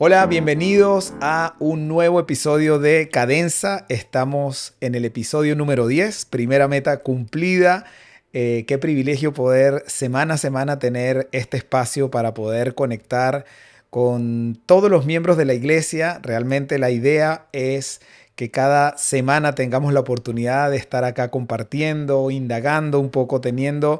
Hola, bienvenidos a un nuevo episodio de Cadenza. Estamos en el episodio número 10, primera meta cumplida. Qué privilegio poder semana a semana tener este espacio para poder conectar con todos los miembros de la iglesia. Realmente la idea es que cada semana tengamos la oportunidad de estar acá compartiendo, indagando un poco, teniendo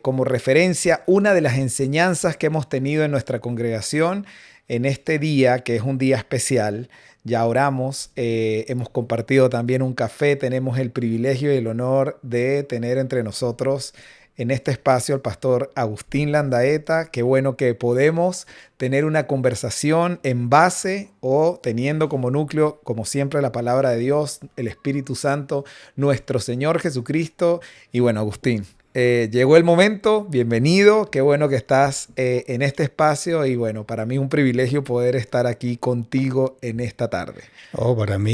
como referencia una de las enseñanzas que hemos tenido en nuestra congregación en este día, que es un día especial. Ya oramos, hemos compartido también un café, tenemos el privilegio y el honor de tener entre nosotros en este espacio al pastor Agustín Landaeta. Qué bueno que podemos tener una conversación en base o teniendo como núcleo, como siempre, la palabra de Dios, el Espíritu Santo, nuestro Señor Jesucristo. Y bueno, Agustín, llegó el momento, bienvenido, qué bueno que estás en este espacio y bueno, para mí es un privilegio poder estar aquí contigo en esta tarde. Oh, para mí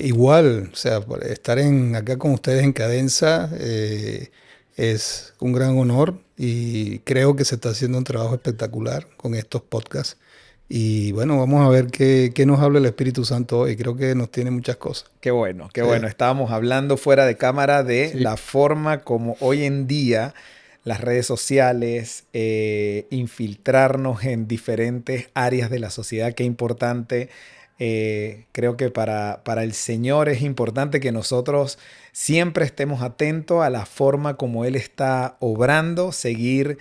igual, o sea, estar acá con ustedes en Cadenza es un gran honor y creo que se está haciendo un trabajo espectacular con estos podcasts. Y bueno, vamos a ver qué nos habla el Espíritu Santo hoy. Creo que nos tiene muchas cosas. Qué bueno, qué Sí, bueno. Estábamos hablando fuera de cámara de sí. la forma como hoy en día las redes sociales, infiltrarnos en diferentes áreas de la sociedad. Qué importante. Creo que para el Señor es importante que nosotros siempre estemos atentos a la forma como Él está obrando, seguir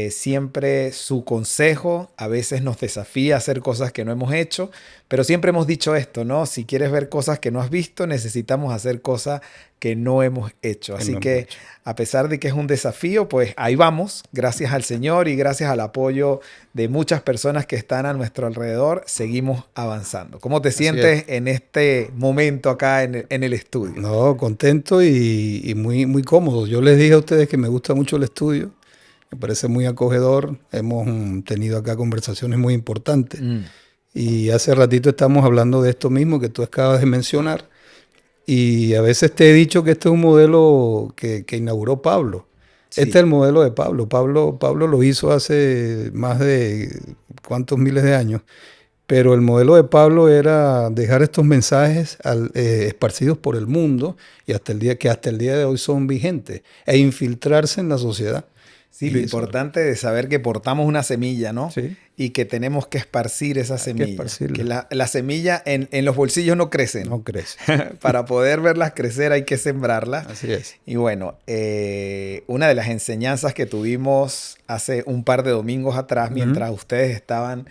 siempre su consejo. A veces nos desafía a hacer cosas que no hemos hecho, pero siempre hemos dicho esto, ¿no? Si quieres ver cosas que no has visto, necesitamos hacer cosas que no hemos hecho. Que Así no hemos que hecho. a pesar de que es un desafío, pues ahí vamos, gracias al Señor y gracias al apoyo de muchas personas que están a nuestro alrededor, seguimos avanzando. ¿Cómo te Así es. sientes en este momento acá en el estudio? No, contento y muy, muy cómodo. Yo les dije a ustedes que me gusta mucho el estudio. Me parece muy acogedor. Hemos tenido acá conversaciones muy importantes. Mm, Y hace ratito estamos hablando de esto mismo que tú acabas de mencionar. Y a veces te he dicho que este es un modelo que inauguró Pablo. Este es sí, el modelo de Pablo. Pablo lo hizo hace más de cuántos miles de años. Pero el modelo de Pablo era dejar estos mensajes esparcidos por el mundo y hasta el día de hoy son vigentes e infiltrarse en la sociedad. sí, lo Y eso, importante de saber que portamos una semilla, ¿no? sí, Y que tenemos que esparcir esa hay que semilla. Que esparcirla. la semilla en los bolsillos no crecen. No crece. Para poder verlas crecer hay que sembrarlas. Así es. Y bueno, una de las enseñanzas que tuvimos hace un par de domingos atrás, Ujú. mientras ustedes estaban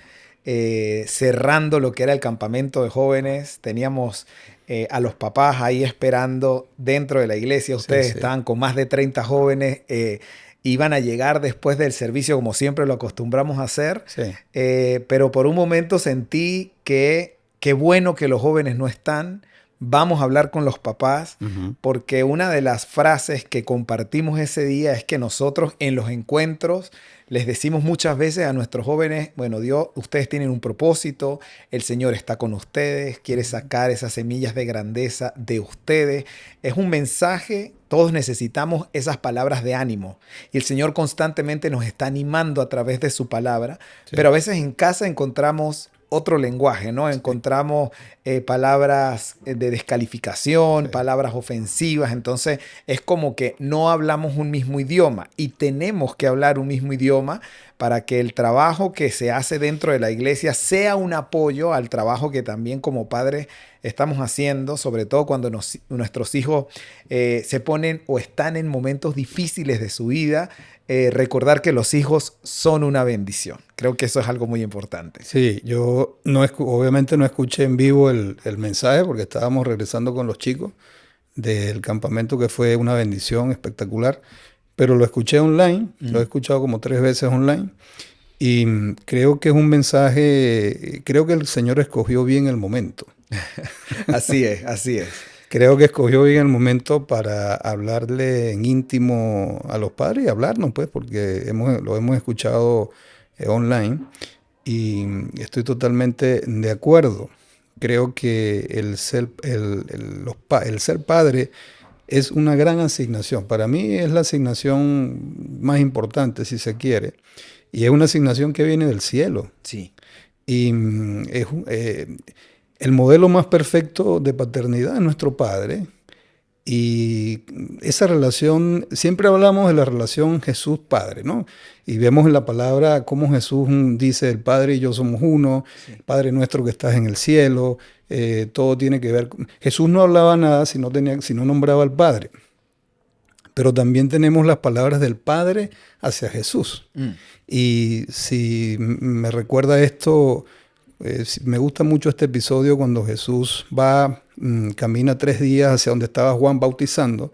cerrando lo que era el campamento de jóvenes, teníamos a los papás ahí esperando dentro de la iglesia. Sí, Ustedes sí, estaban con más de 30 jóvenes. Iban a llegar después del servicio como siempre lo acostumbramos a hacer, sí. pero por un momento sentí que qué bueno que los jóvenes no están. Vamos a hablar con los papás, Ujú. porque una de las frases que compartimos ese día es que nosotros en los encuentros les decimos muchas veces a nuestros jóvenes, bueno, Dios, ustedes tienen un propósito, el Señor está con ustedes, quiere sacar esas semillas de grandeza de ustedes. Es un mensaje, todos necesitamos esas palabras de ánimo y el Señor constantemente nos está animando a través de su palabra, pero Sí, a veces en casa encontramos otro lenguaje, ¿no? sí, Encontramos palabras de descalificación, sí. palabras ofensivas, entonces es como que no hablamos un mismo idioma y tenemos que hablar un mismo idioma para que el trabajo que se hace dentro de la iglesia sea un apoyo al trabajo que también como padres estamos haciendo, sobre todo cuando nuestros hijos se ponen o están en momentos difíciles de su vida. Recordar que los hijos son una bendición. Creo que eso es algo muy importante. Sí, yo no obviamente no escuché en vivo el mensaje porque estábamos regresando con los chicos del campamento que fue una bendición espectacular, pero lo escuché online, lo he Mm. escuchado como 3 veces online y creo que es un mensaje, creo que el Señor escogió bien el momento. Así es, así es. Creo que escogió bien el momento para hablarle en íntimo a los padres y hablarnos, pues, porque lo hemos escuchado online y estoy totalmente de acuerdo. Creo que el ser padre es una gran asignación. Para mí es la asignación más importante, si se quiere, y es una asignación que viene del cielo. Sí. Y el modelo más perfecto de paternidad es nuestro padre. Y esa relación, siempre hablamos de la relación Jesús-Padre, ¿no? Y vemos en la palabra cómo Jesús dice, el Padre y yo somos uno, Sí. Padre nuestro que estás en el cielo, todo tiene que ver Jesús no hablaba nada si no nombraba al Padre. Pero también tenemos las palabras del Padre hacia Jesús. Y si me recuerda esto, me gusta mucho este episodio cuando Jesús camina 3 días hacia donde estaba Juan bautizando.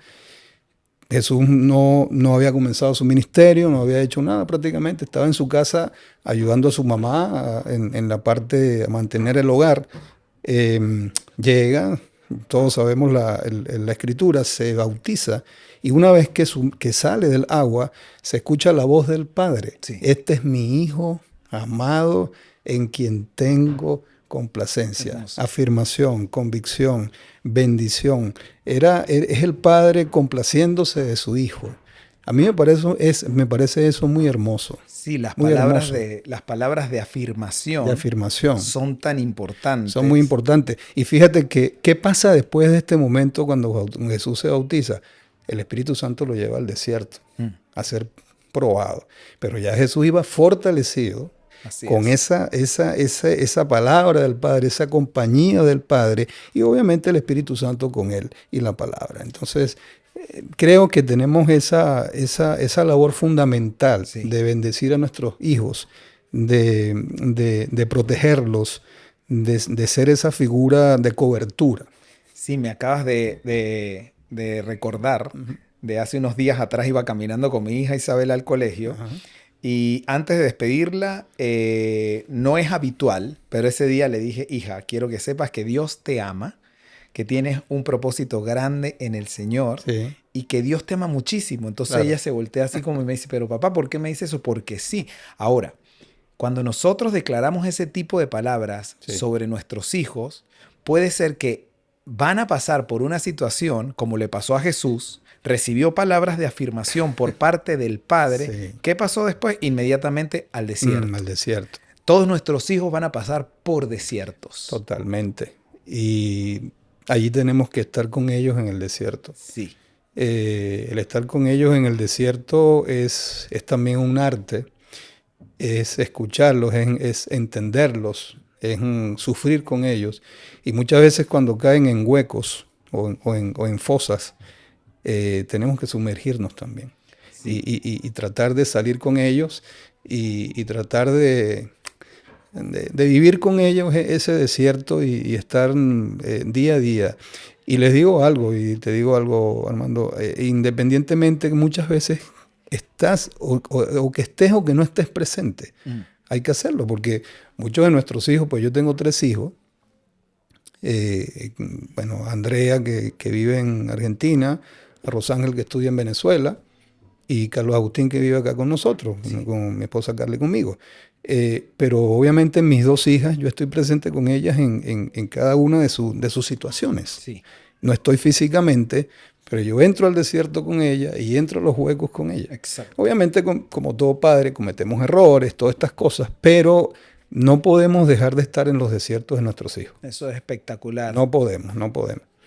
Jesús no había comenzado su ministerio, no había hecho nada prácticamente, estaba en su casa ayudando a su mamá en la parte a mantener el hogar. Llega, todos sabemos la escritura, se bautiza y una vez que sale del agua se escucha la voz del Padre. Sí. Este es mi Hijo amado en quien tengo complacencia, Hermoso. afirmación, convicción, bendición. Es el Padre complaciéndose de su Hijo. A mí me parece eso muy hermoso. Sí, las Muy palabras hermoso. las palabras de afirmación, De afirmación. son tan importantes. Son muy importantes. Y fíjate que, ¿qué pasa después de este momento cuando Jesús se bautiza? El Espíritu Santo lo lleva al desierto a ser probado. Pero ya Jesús iba fortalecido Así con es. esa palabra del Padre, esa compañía del Padre y obviamente el Espíritu Santo con él y la palabra. Entonces, creo que tenemos esa labor fundamental Sí. de bendecir a nuestros hijos, de protegerlos, de ser esa figura de cobertura. Sí, me acabas de recordar, de hace unos días atrás iba caminando con mi hija Isabela al colegio. Ajá. Y antes de despedirla, no es habitual, pero ese día le dije, hija, quiero que sepas que Dios te ama, que tienes un propósito grande en el Señor Sí. y que Dios te ama muchísimo. Entonces Claro. ella se voltea así como y me dice, pero papá, ¿por qué me dice eso? Porque sí. Ahora, cuando nosotros declaramos ese tipo de palabras Sí. sobre nuestros hijos, puede ser que van a pasar por una situación como le pasó a Jesús, recibió palabras de afirmación por parte del Padre. Sí. ¿Qué pasó después? Inmediatamente al desierto. Al desierto. Todos nuestros hijos van a pasar por desiertos. Totalmente. Y allí tenemos que estar con ellos en el desierto. Sí. El estar con ellos en el desierto es también un arte, es escucharlos, es entenderlos, es sufrir con ellos. Y muchas veces cuando caen en huecos o en fosas, tenemos que sumergirnos también. Sí. Y tratar de salir con ellos y tratar de vivir con ellos ese desierto y estar día a día. Y les digo algo, y te digo algo, Armando, independientemente que muchas veces estás o que estés o que no estés presente, hay que hacerlo, porque muchos de nuestros hijos, pues yo tengo 3 hijos, bueno, Andrea que vive en Argentina, a Rosángel que estudia en Venezuela, y Carlos Agustín que vive acá con nosotros, Sí. con mi esposa Carla y conmigo. Pero obviamente mis 2 hijas, yo estoy presente con ellas en cada una de sus situaciones. Sí. No estoy físicamente, pero yo entro al desierto con ellas y entro a los huecos con ellas. Exacto. Obviamente, como todo padre, cometemos errores, todas estas cosas, pero no podemos dejar de estar en los desiertos de nuestros hijos. Eso es espectacular. No podemos.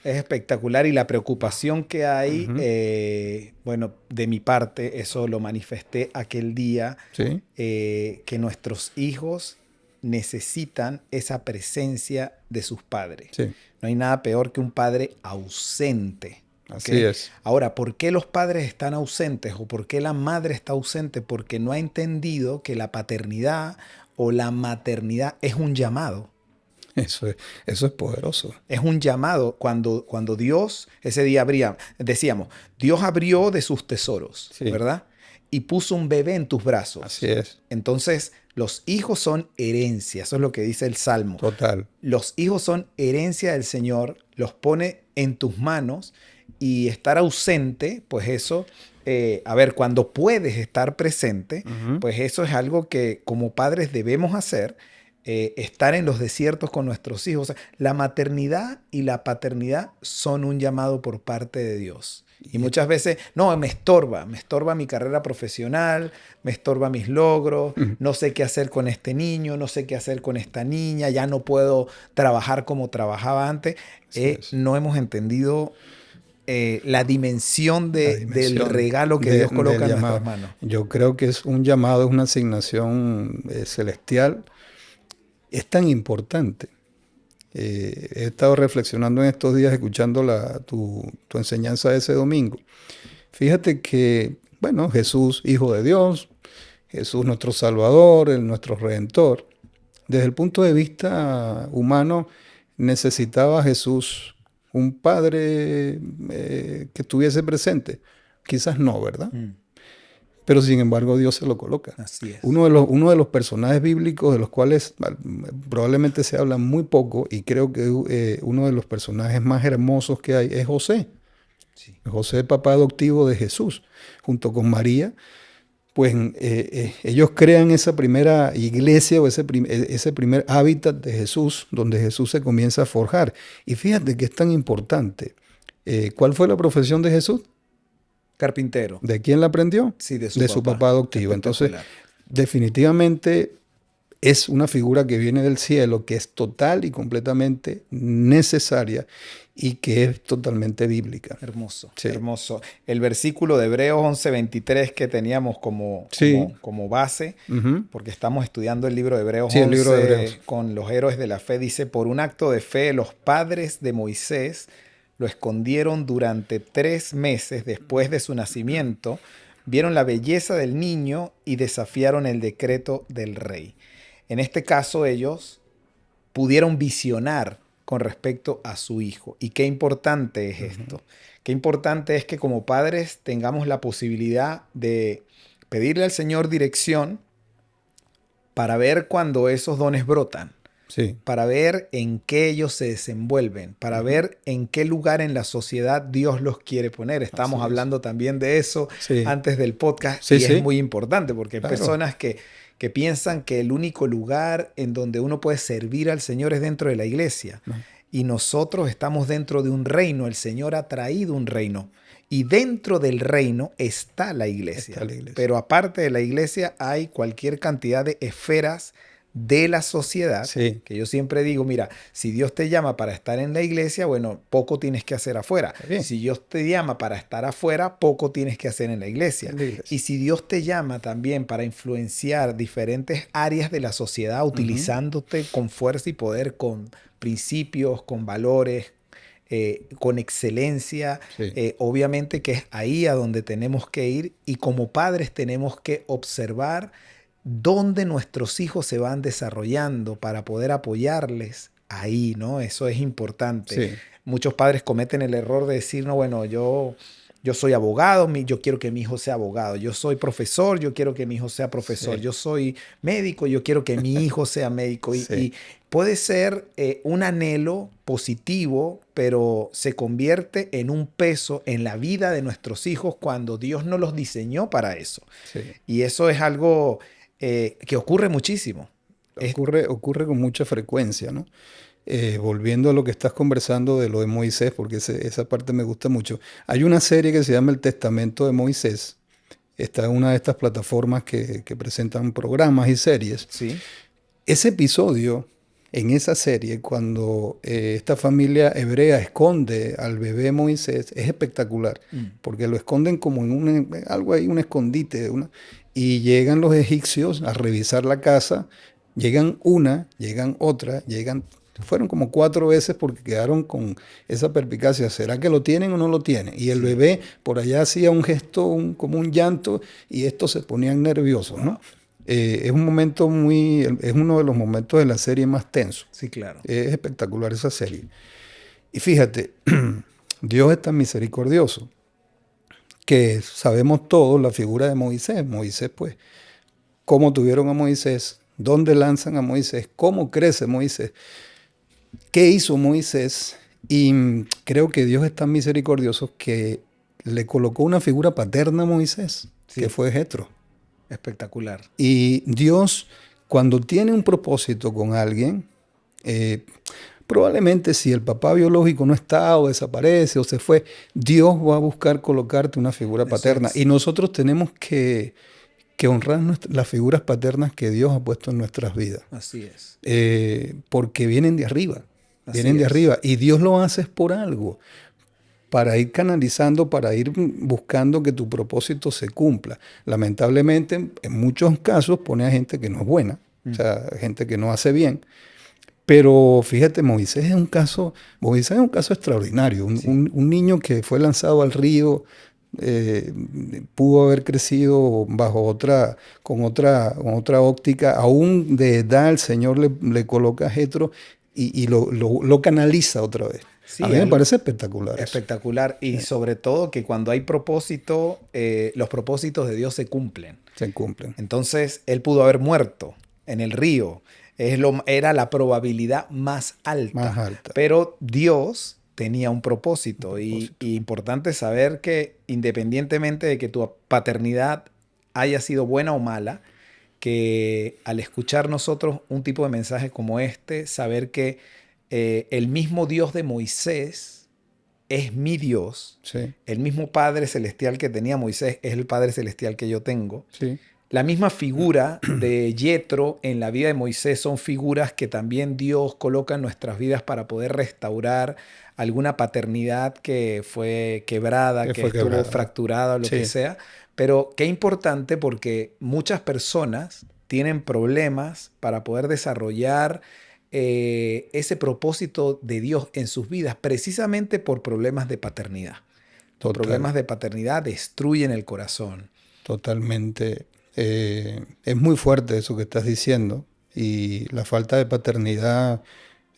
Es espectacular y la preocupación que hay, bueno, de mi parte, eso lo manifesté aquel día, ¿Sí? Que nuestros hijos necesitan esa presencia de sus padres. Sí. No hay nada peor que un padre ausente. Así ¿ok? es. Ahora, ¿por qué los padres están ausentes o por qué la madre está ausente? Porque no ha entendido que la paternidad o la maternidad es un llamado. Eso es poderoso. Es un llamado. Cuando Dios, ese día decíamos, Dios abrió de sus tesoros, Sí. ¿verdad? Y puso un bebé en tus brazos. Así es. Entonces, los hijos son herencia. Eso es lo que dice el Salmo. Total. Los hijos son herencia del Señor, los pone en tus manos y estar ausente, pues eso, a ver, cuando puedes estar presente, Ujú. pues eso es algo que como padres debemos hacer. estar en los desiertos con nuestros hijos. O sea, la maternidad y la paternidad son un llamado por parte de Dios. Y muchas veces, no, me estorba mi carrera profesional, me estorba mis logros, no sé qué hacer con este niño, no sé qué hacer con esta niña, ya no puedo trabajar como trabajaba antes. No hemos entendido la dimensión del regalo que Dios coloca en nuestras manos. Yo creo que es un llamado, es una asignación celestial. Es tan importante. He estado reflexionando en estos días, escuchando tu enseñanza de ese domingo. Fíjate que, bueno, Jesús, Hijo de Dios, Jesús nuestro Salvador, nuestro Redentor. Desde el punto de vista humano, necesitaba Jesús un padre que estuviese presente. Quizás no, ¿verdad? Pero sin embargo Dios se lo coloca. Así es. Uno de los personajes bíblicos de los cuales probablemente se habla muy poco, y creo que uno de los personajes más hermosos que hay es José. Sí. José, papá adoptivo de Jesús, junto con María. Pues ellos crean esa primera iglesia o ese primer hábitat de Jesús, donde Jesús se comienza a forjar. Y fíjate que es tan importante. ¿Cuál fue la profesión de Jesús? Carpintero. ¿De quién la aprendió? Sí, de su papá adoptivo. Entonces, definitivamente es una figura que viene del cielo, que es total y completamente necesaria y que es totalmente bíblica. Hermoso, sí. Hermoso. El versículo de Hebreos 11:23 que teníamos como base, porque estamos estudiando el libro de Hebreos 11 el libro de Hebreos. Con los héroes de la fe, dice, por un acto de fe los padres de Moisés lo escondieron durante 3 meses después de su nacimiento, vieron la belleza del niño y desafiaron el decreto del rey. En este caso ellos pudieron visionar con respecto a su hijo. Y qué importante es esto. Qué importante es que como padres tengamos la posibilidad de pedirle al Señor dirección para ver cuando esos dones brotan. Sí. Para ver en qué ellos se desenvuelven, para ver en qué lugar en la sociedad Dios los quiere poner. Estamos hablando también de eso antes del podcast y es muy importante porque hay personas que piensan que el único lugar en donde uno puede servir al Señor es dentro de la iglesia. Y nosotros estamos dentro de un reino. El Señor ha traído un reino. Y dentro del reino está la iglesia. Pero aparte de la iglesia hay cualquier cantidad de esferas de la sociedad, que yo siempre digo, mira, si Dios te llama para estar en la iglesia, bueno, poco tienes que hacer afuera. Si Dios te llama para estar afuera, poco tienes que hacer en la iglesia. Y si Dios te llama también para influenciar diferentes áreas de la sociedad, utilizándote con fuerza y poder, con principios, con valores, con excelencia, obviamente que es ahí a donde tenemos que ir y como padres tenemos que observar dónde nuestros hijos se van desarrollando para poder apoyarles ahí, ¿no? Eso es importante. Muchos padres cometen el error de decir, no, bueno, yo soy abogado, yo quiero que mi hijo sea abogado. Yo soy profesor, yo quiero que mi hijo sea profesor. Yo soy médico, yo quiero que mi hijo sea médico. Y puede ser un anhelo positivo, pero se convierte en un peso en la vida de nuestros hijos cuando Dios no los diseñó para eso. Y eso es algo que ocurre muchísimo. Ocurre con mucha frecuencia, ¿no? Volviendo a lo que estás conversando de lo de Moisés, porque esa parte me gusta mucho. Hay una serie que se llama El Testamento de Moisés. Está en una de estas plataformas que presentan programas y series. Ese episodio, en esa serie, cuando esta familia hebrea esconde al bebé Moisés, es espectacular, porque lo esconden como en algo ahí, un escondite, y llegan los egipcios a revisar la casa, llegan otra, fueron como 4 veces porque quedaron con esa perspicacia, ¿será que lo tienen o no lo tienen? Y el bebé por allá hacía un gesto, como un llanto, y estos se ponían nerviosos, ¿no? Es un momento es uno de los momentos de la serie más tensos. Sí, claro. Es espectacular esa serie. Y fíjate, Dios es tan misericordioso que sabemos todos la figura de Moisés. Moisés, pues, cómo tuvieron a Moisés, dónde lanzan a Moisés, cómo crece Moisés, qué hizo Moisés. Y creo que Dios es tan misericordioso que le colocó una figura paterna a Moisés, que fue Jetro. Espectacular. Y Dios cuando tiene un propósito con alguien, probablemente si el papá biológico no está o desaparece o se fue, Dios va a buscar colocarte una figura paterna. Y nosotros tenemos que honrar las figuras paternas que Dios ha puesto en nuestras vidas. Así es. Porque vienen de arriba. Así Vienen de es. arriba. Y Dios lo hace por algo. Para ir canalizando, para ir buscando que tu propósito se cumpla. Lamentablemente, en muchos casos pone a gente que no es buena, o sea, gente que no hace bien. Pero fíjate, Moisés es un caso extraordinario. Un niño que fue lanzado al río, pudo haber crecido con otra óptica. Aún de edad el Señor le coloca a Jetro y lo canaliza otra vez. Sí, A mí me parece espectacular. Espectacular. Y sobre todo que cuando hay propósito, los propósitos de Dios se cumplen. Se cumplen. Entonces, él pudo haber muerto en el río. Era la probabilidad más alta. Más alta. Pero Dios tenía un propósito. Y importante saber que independientemente de que tu paternidad haya sido buena o mala, que al escuchar nosotros un tipo de mensaje como este, saber que el mismo Dios de Moisés es mi Dios. Sí. El mismo Padre Celestial que tenía Moisés es el Padre Celestial que yo tengo. Sí. La misma figura de Yetro en la vida de Moisés son figuras que también Dios coloca en nuestras vidas para poder restaurar alguna paternidad que fue quebrada, que estuvo fracturada o lo que sea. Pero qué importante porque muchas personas tienen problemas para poder desarrollar ese propósito de Dios en sus vidas precisamente por problemas de paternidad. Los problemas de paternidad destruyen el corazón. Totalmente. Es muy fuerte eso que estás diciendo y la falta de paternidad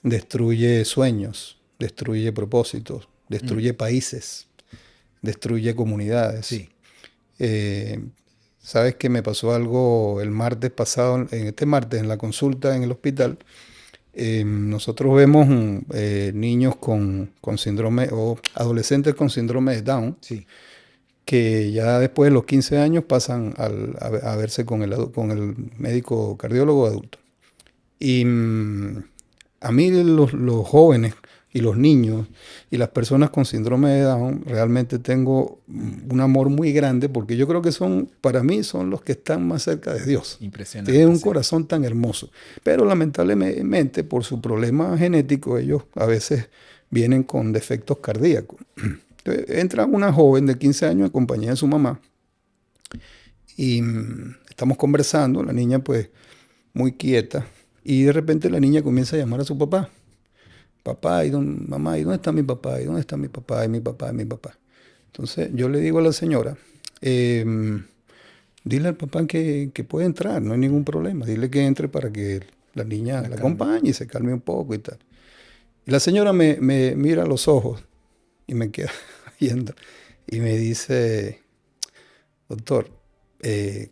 destruye sueños, destruye propósitos, destruye países, destruye comunidades. Sí. Sabes que me pasó algo el martes pasado, este martes en la consulta en el hospital. Nosotros vemos niños con síndrome o adolescentes con síndrome de Down. Sí. Que ya después de los 15 años pasan a verse con el médico cardiólogo adulto. Y a mí los jóvenes y los niños y las personas con síndrome de Down realmente tengo un amor muy grande porque yo creo que para mí son los que están más cerca de Dios. Impresionante. Tienen un corazón tan hermoso. Pero lamentablemente por su problema genético ellos a veces vienen con defectos cardíacos. Entra una joven de 15 años en compañía de su mamá y estamos conversando, la niña pues muy quieta y de repente la niña comienza a llamar a su papá. Papá, mamá, ¿y dónde está mi papá? ¿Y dónde está mi papá? ¿Y mi papá? ¿Y mi papá? Entonces yo le digo a la señora, dile al papá que puede entrar, no hay ningún problema. Dile que entre para que la niña la acompañe y se calme un poco y tal. Y la señora me mira a los ojos y me queda viendo y me dice, doctor,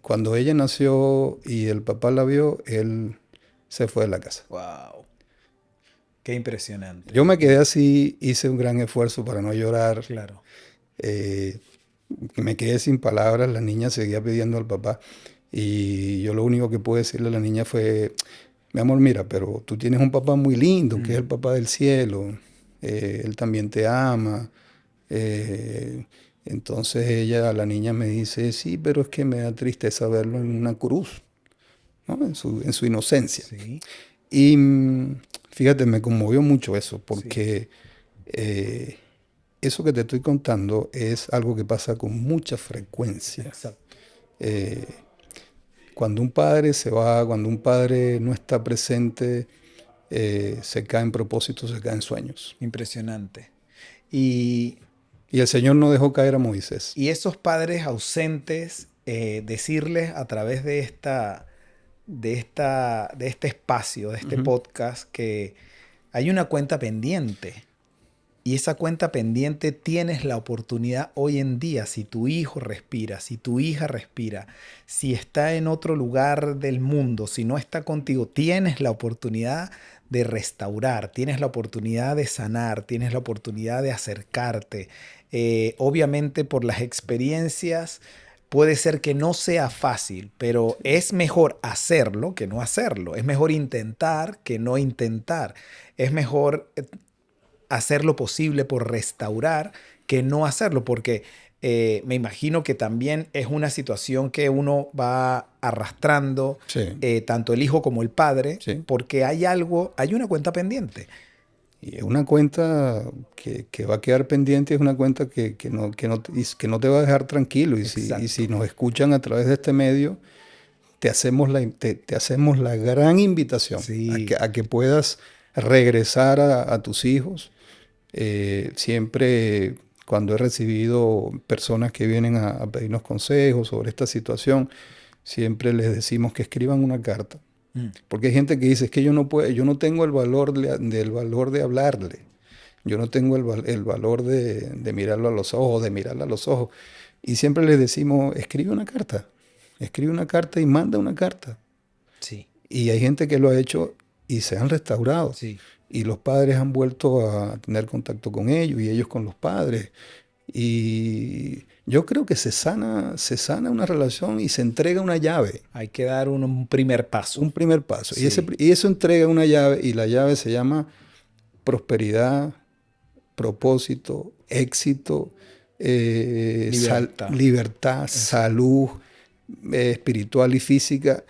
cuando ella nació y el papá la vio, él se fue de la casa. Wow. Qué impresionante. Yo me quedé así, hice un gran esfuerzo para no llorar. Claro. Me quedé sin palabras, la niña seguía pidiendo al papá y yo lo único que pude decirle a la niña fue, mi amor, mira, pero tú tienes un papá muy lindo, que es el papá del cielo, él también te ama. Entonces la niña me dice, sí, pero es que me da tristeza verlo en una cruz, ¿no? En su inocencia. Sí. Y fíjate, me conmovió mucho eso, porque eso que te estoy contando es algo que pasa con mucha frecuencia. Exacto. Cuando un padre se va, cuando un padre no está presente, se caen propósitos, se caen sueños. Impresionante. Y el Señor no dejó caer a Moisés. Y esos padres ausentes, decirles a través de este espacio, de este podcast, que hay una cuenta pendiente. Y esa cuenta pendiente tienes la oportunidad hoy en día, si tu hijo respira, si tu hija respira, si está en otro lugar del mundo, si no está contigo, tienes la oportunidad de restaurar, tienes la oportunidad de sanar, tienes la oportunidad de acercarte. Obviamente por las experiencias puede ser que no sea fácil, pero es mejor hacerlo que no hacerlo. Es mejor intentar que no intentar. Es mejor hacer lo posible por restaurar que no hacerlo, porque me imagino que también es una situación que uno va arrastrando, Sí, tanto el hijo como el padre, sí. porque hay una cuenta pendiente. Y es una cuenta que va a quedar pendiente, es una cuenta que no te va a dejar tranquilo. Y si Exacto. nos escuchan a través de este medio, te hacemos la gran invitación Sí, a que puedas regresar a tus hijos. Siempre cuando he recibido personas que vienen a pedirnos consejos sobre esta situación, siempre les decimos que escriban una carta. mm, Porque hay gente que dice, es que yo no puedo, yo no tengo el valor del valor de hablarle. Yo no tengo el valor de mirarlo a los ojos, de mirarla a los ojos. Y siempre les decimos, escribe una carta y manda una carta. sí, Y hay gente que lo ha hecho y se han restaurado. sí. Y los padres han vuelto a tener contacto con ellos y ellos con los padres. Y yo creo que se sana una relación y se entrega una llave, Hay que dar un primer paso. un primer paso. Sí, Y eso entrega una llave y la llave se llama prosperidad, propósito, éxito, libertad. libertad, Eso. salud espiritual y física.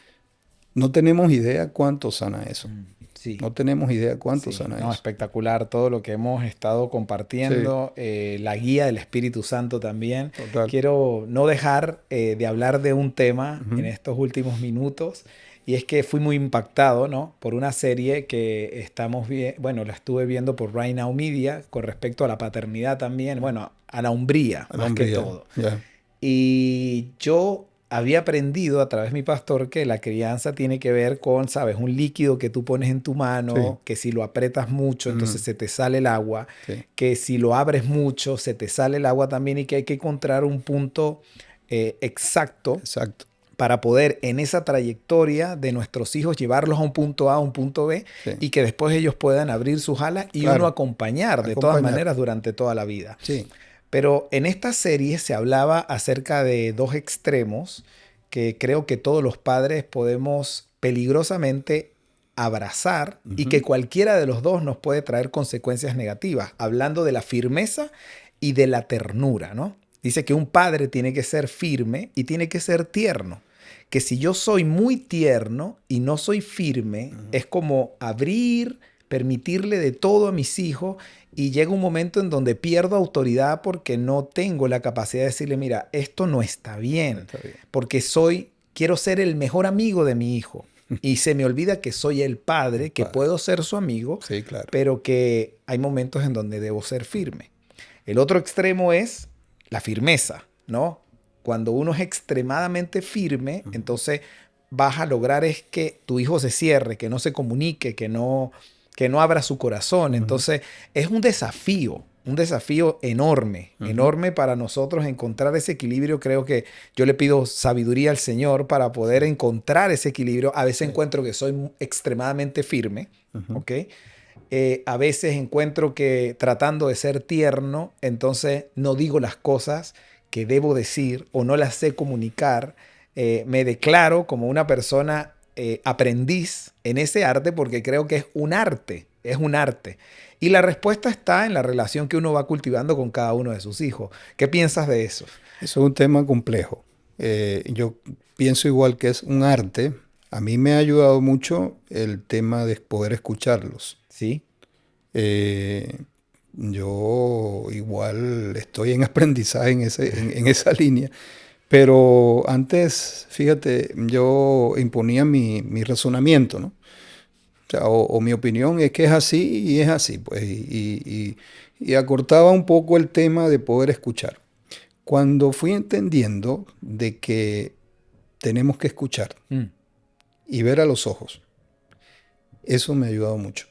No tenemos idea cuánto sana eso. Sí. No tenemos idea cuánto Sí, sana no, eso. espectacular todo lo que hemos estado Sí, compartiendo, la guía del Espíritu Santo también. total. Quiero no dejar de hablar de un tema en Ujú. estos últimos minutos, y es que fui muy impactado, ¿no? Por una serie que estamos viendo, bueno, la estuve viendo por Right Now Media con respecto a la paternidad también, bueno, a la hombría Al más hombre que ya, todo. ya. Y yo había aprendido a través de mi pastor que la crianza tiene que ver con, ¿sabes? Un líquido que tú pones en tu Sí, mano, que si lo apretas mucho, entonces mm, se te sale el agua, sí, que si lo abres mucho, se te sale el agua también, y que hay que encontrar un punto exacto exacto. para poder en esa trayectoria de nuestros hijos llevarlos a un punto A, a un punto B, Sí, y que después ellos puedan abrir sus alas y uno claro, acompañar de todas acompañar. maneras durante toda la vida. Sí, Pero en esta serie se hablaba acerca de dos extremos que creo que todos los padres podemos peligrosamente abrazar, y que ujú, cualquiera de los dos nos puede traer consecuencias negativas, hablando de la firmeza y de la ternura, ¿no? Dice que un padre tiene que ser firme y tiene que ser tierno. Que si yo soy muy tierno y no soy firme, ujú, es como abrir, permitirle de todo a mis hijos, y llega un momento en donde pierdo autoridad porque no tengo la capacidad de decirle, mira, esto no está bien, está bien. porque quiero ser el mejor amigo de mi hijo. Y se me olvida que soy el El padre, que padre. puedo ser su amigo, Sí, claro. pero que hay momentos en donde debo ser firme. El otro extremo es la firmeza, ¿no? Cuando uno es extremadamente firme, Ujú, entonces vas a lograr es que tu hijo se cierre, que no se comunique, que no abra su corazón. ujú, Entonces es un desafío enorme, ujú. enorme para nosotros encontrar ese equilibrio. Creo que yo le pido sabiduría al Señor para poder Sí, encontrar ese equilibrio. A veces sí, encuentro que soy extremadamente firme, ujú, ¿ok? A veces encuentro que tratando de ser tierno, entonces no digo las cosas que debo decir o no las sé comunicar. Me declaro como una persona aprendiz en ese arte, porque creo que es un arte, es un arte. Y la respuesta está en la relación que uno va cultivando con cada uno de sus hijos. ¿Qué piensas de eso? Eso es un tema complejo. Yo pienso igual que es un arte. A mí me ha ayudado mucho el tema de poder escucharlos. Sí, Eh, yo igual estoy en aprendizaje en esa línea, pero antes, fíjate, yo imponía mi razonamiento, ¿no? O sea, o mi opinión es que es así y es así, pues, y acortaba un poco el tema de poder escuchar. Cuando fui entendiendo de que tenemos que escuchar mm, y ver a los ojos, eso me ha ayudado mucho.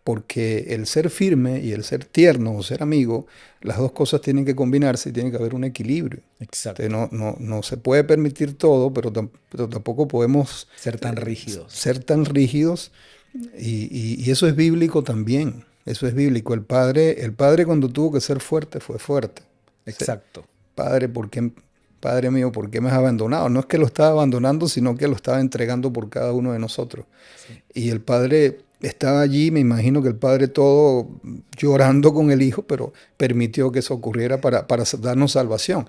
Porque el ser firme y el ser tierno o ser amigo, las dos cosas tienen que combinarse y tiene que haber un equilibrio. Entonces, exacto. no se puede permitir todo, pero tampoco podemos Ser tan rígidos. ser tan rígidos. Y eso es bíblico también. Eso es bíblico. El padre cuando tuvo que ser fuerte, fue fuerte. Exacto. Padre, ¿por qué Padre mío, ¿por qué me has abandonado? No es que lo estaba abandonando, sino que lo estaba entregando por cada uno de nosotros. Sí. Y el Padre estaba allí, me imagino que el Padre todo llorando con el Hijo, pero permitió que eso ocurriera para darnos salvación.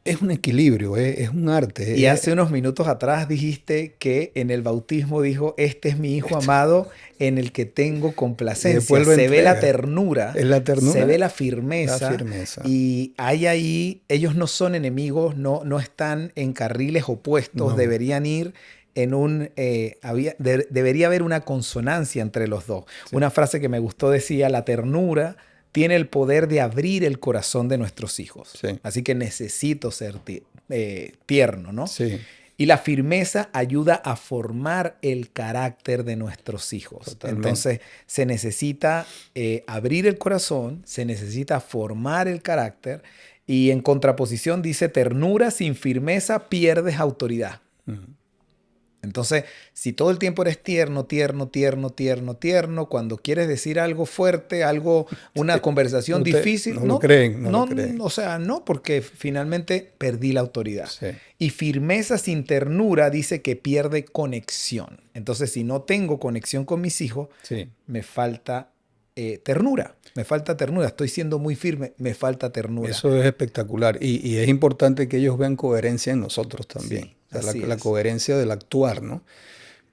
Es un equilibrio, es un arte. Y hace unos minutos atrás dijiste que en el bautismo dijo, este es mi hijo amado en el que tengo Y complacencia. después lo Se ve la entrega. ternura, Es la ternura, se ve la la firmeza firmeza. y hay ahí, ellos no son enemigos, no están en carriles opuestos, No. deberían ir en un... debería haber una consonancia entre los dos. Sí. Una frase que me gustó decía, la ternura tiene el poder de abrir el corazón de nuestros hijos. Sí. Así que necesito ser tierno, ¿no? Sí, Y la firmeza ayuda a formar el carácter de nuestros hijos. totalmente. Entonces se necesita abrir el corazón, se necesita formar el carácter y en contraposición dice, ternura sin firmeza pierdes autoridad. Ujú. Entonces, si todo el tiempo eres tierno, cuando quieres decir algo fuerte, una conversación No difícil, lo creen, no lo no, creen. o sea, no, porque finalmente perdí la autoridad. Sí. Y firmeza sin ternura dice que pierde conexión. Entonces, si no tengo conexión con mis hijos, Sí. me falta ternura. Me falta ternura. Estoy siendo muy firme, me falta ternura. Eso es espectacular y es importante que ellos vean coherencia en nosotros también. Sí, O sea, así la es. coherencia del actuar, ¿no?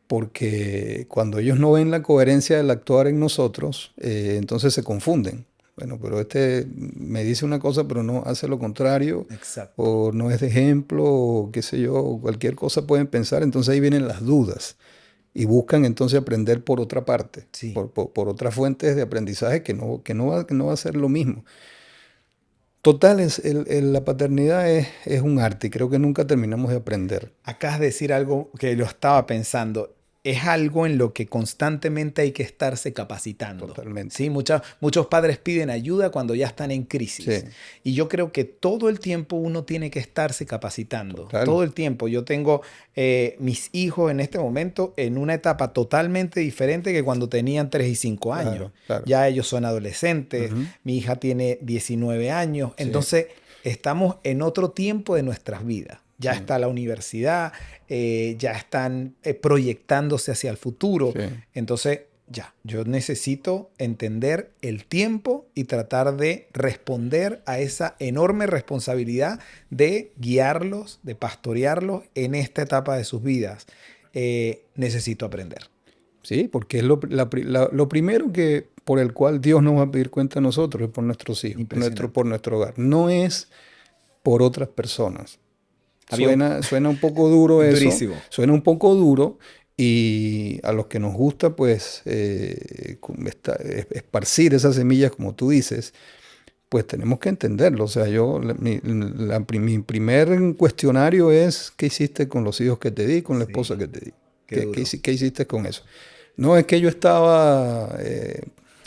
Porque cuando ellos no ven la coherencia del actuar en nosotros, entonces se confunden. Bueno, pero este me dice una cosa, pero no hace lo contrario, Exacto. o no es de ejemplo, o qué sé yo, o cualquier cosa pueden pensar. Entonces ahí vienen las dudas y buscan entonces aprender por otra parte, Sí. por otras fuentes de aprendizaje que no va a ser lo mismo. Total, la paternidad es un arte y creo que nunca terminamos de aprender. Acabas de decir algo que lo estaba pensando. Es algo en lo que constantemente hay que estarse capacitando. Totalmente. ¿Sí? Muchos padres piden ayuda cuando ya están en crisis. Sí. Y yo creo que todo el tiempo uno tiene que estarse capacitando. Total. Todo el tiempo. Yo tengo mis hijos en este momento en una etapa totalmente diferente que cuando tenían 3 y 5 años. Claro, claro. Ya ellos son adolescentes. Ujú. Mi hija tiene 19 años. Sí. Entonces, estamos en otro tiempo de nuestras vidas. Ya Sí. está la universidad, ya están proyectándose hacia el futuro. Sí. Entonces, ya, yo necesito entender el tiempo y tratar de responder a esa enorme responsabilidad de guiarlos, de pastorearlos en esta etapa de sus vidas. Necesito aprender. Sí, porque es lo primero por el cual Dios nos va a pedir cuenta a nosotros es por nuestros hijos, Impresionante. por nuestro hogar. No es por otras personas. Había Suena un poco duro eso. Durísimo. Suena un poco duro y a los que nos gusta pues esparcir esas semillas como tú dices, pues tenemos que entenderlo. O sea, mi primer cuestionario es ¿qué hiciste con los hijos que te di, con la Sí, esposa que te di? qué duro. ¿Qué hiciste con eso? No es que yo estaba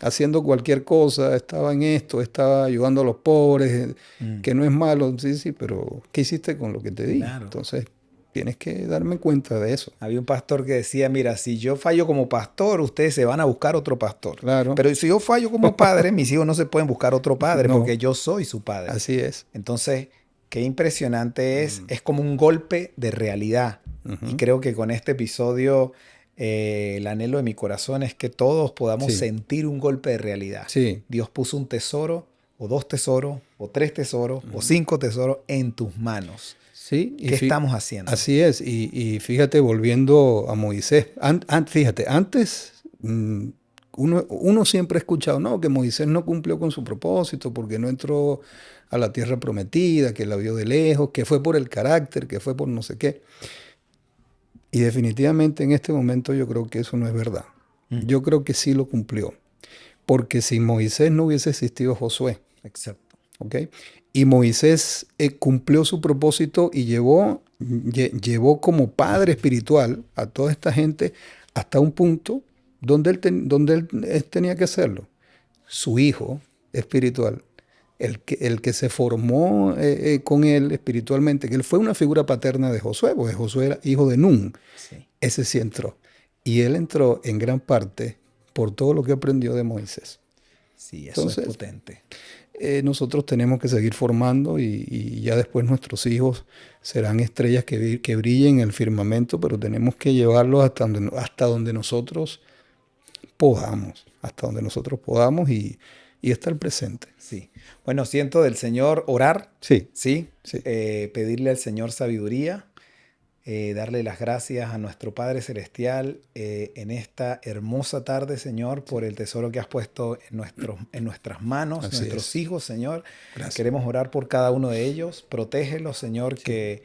haciendo cualquier cosa, estaba en esto, estaba ayudando a los pobres, que no es malo, sí, pero ¿qué hiciste con lo que te di? Claro. Entonces, tienes que darme cuenta de eso. Había un pastor que decía, mira, si yo fallo como pastor, ustedes se van a buscar otro pastor. Claro. Pero si yo fallo como padre, mis hijos no se pueden buscar otro padre No. porque yo soy su padre. Así es. Entonces, qué impresionante es como un golpe de realidad. Y creo que con este episodio, el anhelo de mi corazón es que todos podamos Sí. sentir un golpe de realidad. Sí. Dios puso un tesoro, o 2 tesoros, o 3 tesoros, o 5 tesoros en tus manos. Sí, ¿Qué estamos haciendo? Así es, y fíjate, volviendo a Moisés, fíjate, antes uno siempre ha escuchado, no, que Moisés no cumplió con su propósito porque no entró a la tierra prometida, que la vio de lejos, que fue por el carácter, que fue por no sé qué. Y definitivamente en este momento yo creo que eso no es verdad. Yo creo que sí lo cumplió, porque sin Moisés no hubiese existido Josué. Exacto. ¿Ok? Y Moisés cumplió su propósito y llevó como padre espiritual a toda esta gente hasta un punto donde él tenía que hacerlo. Su hijo espiritual, el que se formó con él espiritualmente, que él fue una figura paterna de Josué, porque Josué era hijo de Nun. Sí. Ese sí entró. Y él entró en gran parte por todo lo que aprendió de Moisés. Sí, eso Entonces, es potente. nosotros tenemos que seguir formando y ya después nuestros hijos serán estrellas que brillen en el firmamento, pero tenemos que llevarlos hasta donde nosotros podamos, y estar presente. Sí. Bueno, siento del Señor orar, Sí, ¿sí? sí. Pedirle al Señor sabiduría, darle las gracias a nuestro Padre Celestial en esta hermosa tarde, Señor, por el tesoro que has puesto en nuestras manos, Así nuestros es. hijos, Señor. Gracias. Queremos orar por cada uno de ellos. Protégelos, Señor, Sí. que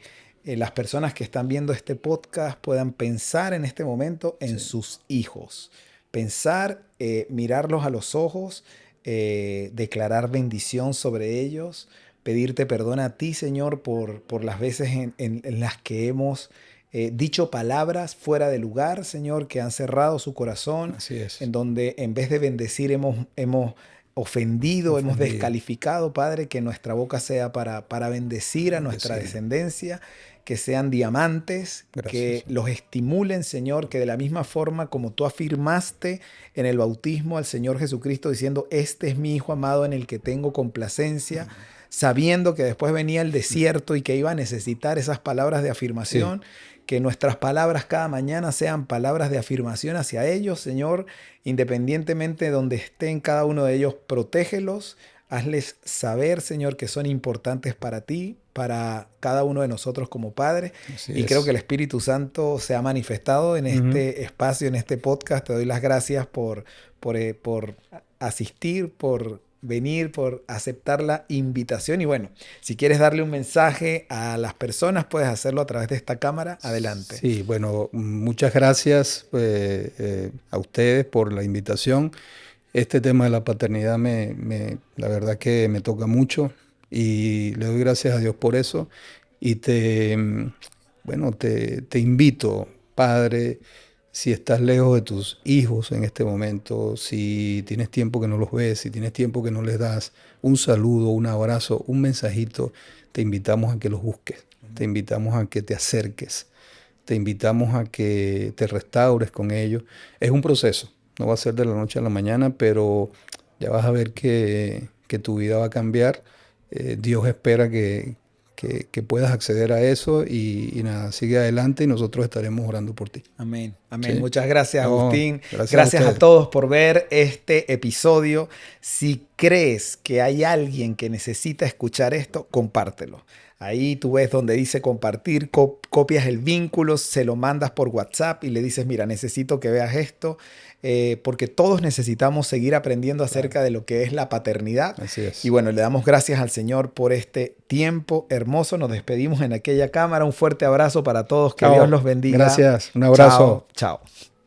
las personas que están viendo este podcast puedan pensar en este momento en Sí. sus hijos. Pensar, mirarlos a los ojos, declarar bendición sobre ellos, pedirte perdón a ti, Señor, por las veces en las que hemos dicho palabras fuera de lugar, Señor, que han cerrado su corazón, Así es. en donde en vez de bendecir hemos ofendido, hemos descalificado, Padre, que nuestra boca sea para bendecir a nuestra descendencia, que sean diamantes, que los estimulen, Señor, que de la misma forma como tú afirmaste en el bautismo al Señor Jesucristo diciendo, este es mi Hijo amado en el que tengo complacencia, sabiendo que después venía el desierto y que iba a necesitar esas palabras de afirmación, que nuestras palabras cada mañana sean palabras de afirmación hacia ellos, Señor, independientemente de donde estén cada uno de ellos, protégelos, hazles saber, Señor, que son importantes para ti, para cada uno de nosotros como Padre. Y creo que el Espíritu Santo se ha manifestado en este espacio, en este podcast. Te doy las gracias por asistir, por venir, por aceptar la invitación. Y bueno, si quieres darle un mensaje a las personas, puedes hacerlo a través de esta cámara. Adelante. Sí, bueno, muchas gracias a ustedes por la invitación. Este tema de la paternidad la verdad que me toca mucho y le doy gracias a Dios por eso. Y te invito, padre, si estás lejos de tus hijos en este momento, si tienes tiempo que no los ves, si tienes tiempo que no les das un saludo, un abrazo, un mensajito, te invitamos a que los busques, te invitamos a que te acerques, te invitamos a que te restaures con ellos. Es un proceso, no va a ser de la noche a la mañana, pero ya vas a ver que tu vida va a cambiar. Dios espera que puedas acceder a eso y nada, sigue adelante y nosotros estaremos orando por ti. Amén, amén. ¿Sí? Muchas gracias, Agustín. Gracias a todos por ver este episodio. Si crees que hay alguien que necesita escuchar esto, compártelo. Ahí tú ves donde dice compartir, copias el vínculo, se lo mandas por WhatsApp y le dices, mira, necesito que veas esto, porque todos necesitamos seguir aprendiendo acerca de lo que es la paternidad. Así es. Y bueno, le damos gracias al Señor por este tiempo hermoso. Nos despedimos en aquella cámara. Un fuerte abrazo para todos. Que Dios los bendiga. Gracias. Un abrazo. Chao. Chao.